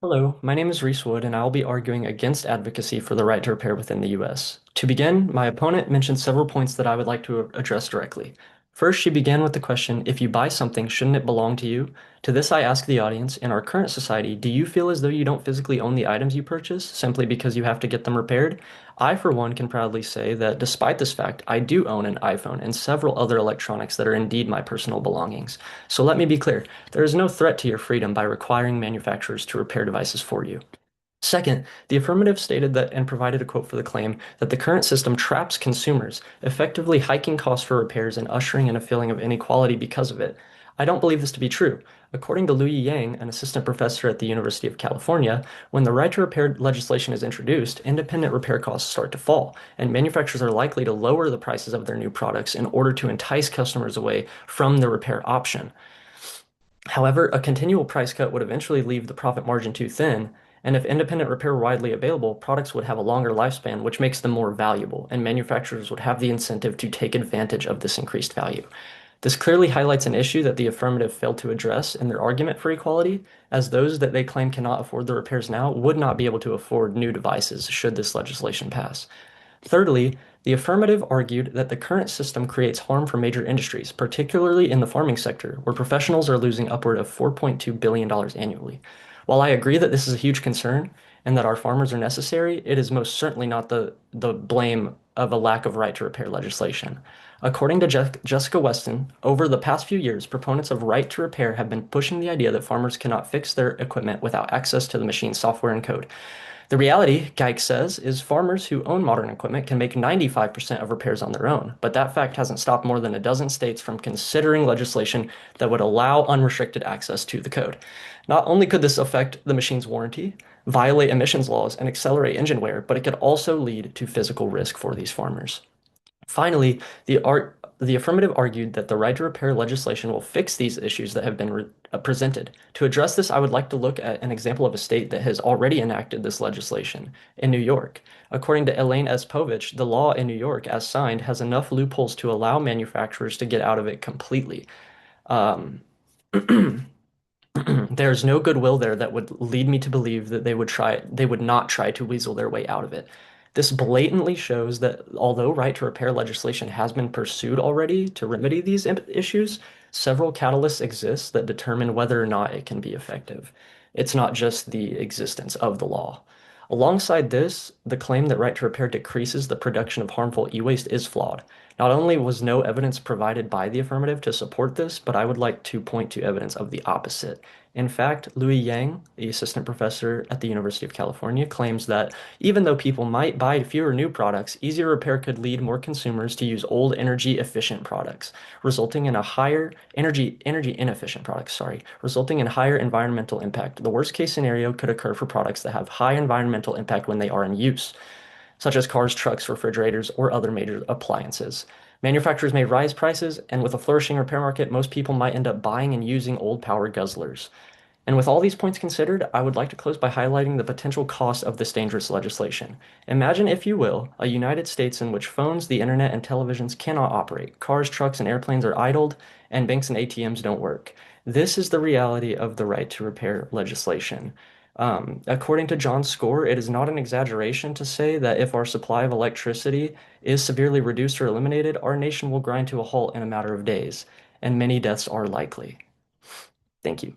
Hello, my name is Reece Wood, and I will be arguing against advocacy for the right to repair within the US. To begin, my opponent mentioned several points that I would like to address directly. First, she began with the question, if you buy something, shouldn't it belong to you? To this, I ask the audience, in our current society, do you feel as though you don't physically own the items you purchase simply because you have to get them repaired? I, for one, can proudly say that despite this fact, I do own an iPhone and several other electronics that are indeed my personal belongings. So let me be clear. There is no threat to your freedom by requiring manufacturers to repair devices for you. Second, the affirmative stated that and provided a quote for the claim that the current system traps consumers, effectively hiking costs for repairs and ushering in a feeling of inequality because of it. I don't believe this to be true. According to Louis Yang, an assistant professor at the University of California, when the right to repair legislation is introduced, independent repair costs start to fall, and manufacturers are likely to lower the prices of their new products in order to entice customers away from the repair option. However, a continual price cut would eventually leave the profit margin too thin, and if independent repair were widely available, products would have a longer lifespan, which makes them more valuable, and manufacturers would have the incentive to take advantage of this increased value. This clearly highlights an issue that the affirmative failed to address in their argument for equality, as those that they claim cannot afford the repairs now would not be able to afford new devices should this legislation pass. Thirdly, the affirmative argued that the current system creates harm for major industries, particularly in the farming sector, where professionals are losing upward of $4.2 billion annually. While I agree that this is a huge concern and that our farmers are necessary, it is most certainly not the blame of a lack of right to repair legislation. According to Jessica Weston, over the past few years, proponents of right to repair have been pushing the idea that farmers cannot fix their equipment without access to the machine's software and code. The reality, Geik says, is farmers who own modern equipment can make 95% of repairs on their own, but that fact hasn't stopped more than a dozen states from considering legislation that would allow unrestricted access to the code. Not only could this affect the machine's warranty, violate emissions laws, and accelerate engine wear, but it could also lead to physical risk for these farmers. Finally, the affirmative argued that the right to repair legislation will fix these issues that have been presented. To address this, I would like to look at an example of a state that has already enacted this legislation in New York. According to Elaine S. Povich, the law in New York, as signed, has enough loopholes to allow manufacturers to get out of it completely. Um, There's no goodwill there that would lead me to believe that they would not try to weasel their way out of it. This blatantly shows that although right to repair legislation has been pursued already to remedy these issues, several catalysts exist that determine whether or not it can be effective. It's not just the existence of the law. Alongside this, the claim that right to repair decreases the production of harmful e-waste is flawed. Not only was no evidence provided by the affirmative to support this, but I would like to point to evidence of the opposite. In fact, Louis Yang, the assistant professor at the University of California, claims that even though people might buy fewer new products, easier repair could lead more consumers to use old energy efficient products, resulting in a higher energy inefficient products, sorry, resulting in higher environmental impact. The worst case scenario could occur for products that have high environmental impact when they are in use, such as cars, trucks, refrigerators, or other major appliances. Manufacturers may raise prices, and with a flourishing repair market, most people might end up buying and using old power guzzlers. And with all these points considered, I would like to close by highlighting the potential cost of this dangerous legislation. Imagine, if you will, a United States in which phones, the internet, and televisions cannot operate, cars, trucks, and airplanes are idled, and banks and ATMs don't work. This is the reality of the right to repair legislation. According to John Score, it is not an exaggeration to say that if our supply of electricity is severely reduced or eliminated, our nation will grind to a halt in a matter of days, and many deaths are likely. Thank you.